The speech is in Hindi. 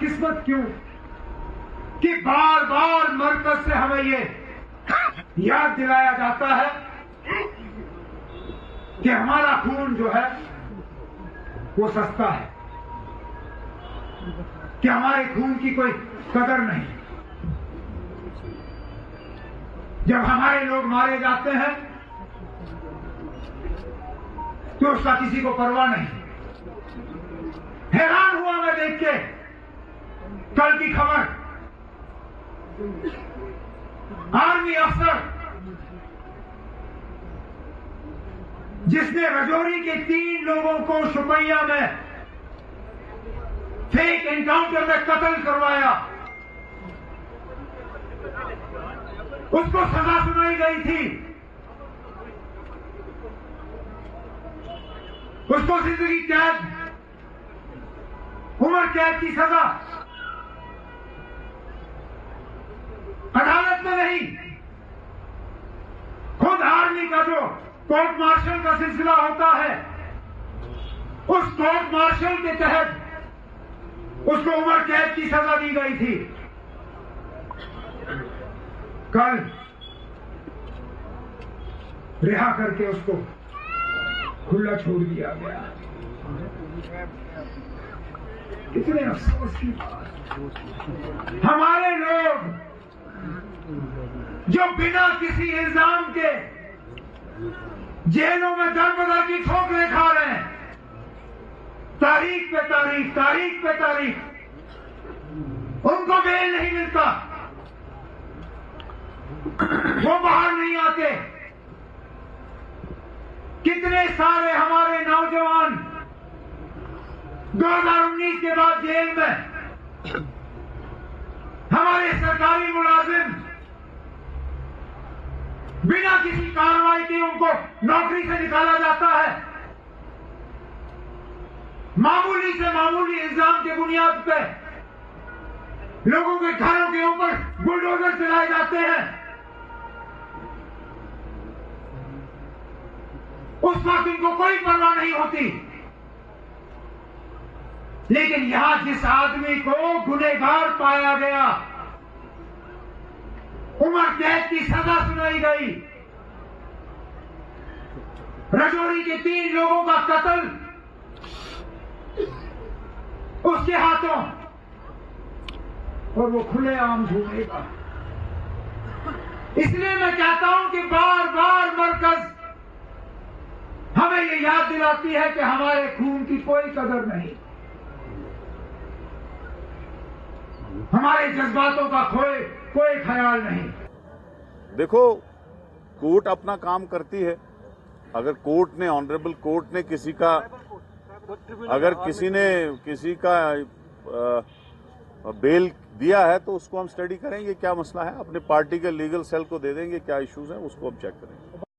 बदकिस्मत क्यों कि बार बार मरकज से हमें ये याद दिलाया जाता है कि हमारा खून जो है वो सस्ता है, कि हमारे खून की कोई कदर नहीं। जब हमारे लोग मारे जाते हैं तो उसका किसी को परवाह नहीं। हैरान हुआ मैं देख के कल की खबर, आर्मी अफसर जिसने राजौरी के 3 लोगों को शुपैया में फेक एनकाउंटर में कत्ल करवाया, उसको सजा सुनाई गई थी। उसको जिंदगी कैद, उम्र कैद की सजा अदालत में नहीं, खुद आर्मी का जो कोर्ट मार्शल का सिलसिला होता है, उस कोर्ट मार्शल के तहत उसको उम्र कैद की सजा दी गई थी। कल रिहा करके उसको खुला छोड़ दिया गया। कितने अफसोस की बात। हमारे लोग जो बिना किसी इल्जाम के जेलों में दर बदर की ठोकरें खा रहे हैं, तारीख पे तारीख, तारीख पे तारीख, उनको बेल नहीं मिलता, वो बाहर नहीं आते। कितने सारे हमारे नौजवान 2019 के बाद जेल में, हमारे सरकारी मुलाजिम बिना किसी कार्रवाई के उनको नौकरी से निकाला जाता है, मामूली से मामूली इल्जाम की बुनियाद पे लोगों के घरों के ऊपर बुलडोजर चलाए जाते हैं। उस वक्त इनको कोई परवाह नहीं होती। लेकिन यहां जिस आदमी को गुनहगार पाया गया, उम्र कैद की सजा सुनाई गई, राजौरी के 3 लोगों का कत्ल उसके हाथों, और वो खुलेआम घूमेगा। इसलिए मैं कहता हूं कि बार बार मरकज हमें ये याद दिलाती है कि हमारे खून की कोई कदर नहीं, हमारे जज्बातों का कोई ख्याल नहीं। देखो, कोर्ट अपना काम करती है। अगर कोर्ट ने, ऑनरेबल कोर्ट ने किसी का, अगर किसी का बेल दिया है तो उसको हम स्टडी करेंगे क्या मसला है, अपने पार्टी के लीगल सेल को दे देंगे क्या इश्यूज हैं, उसको हम चेक करेंगे।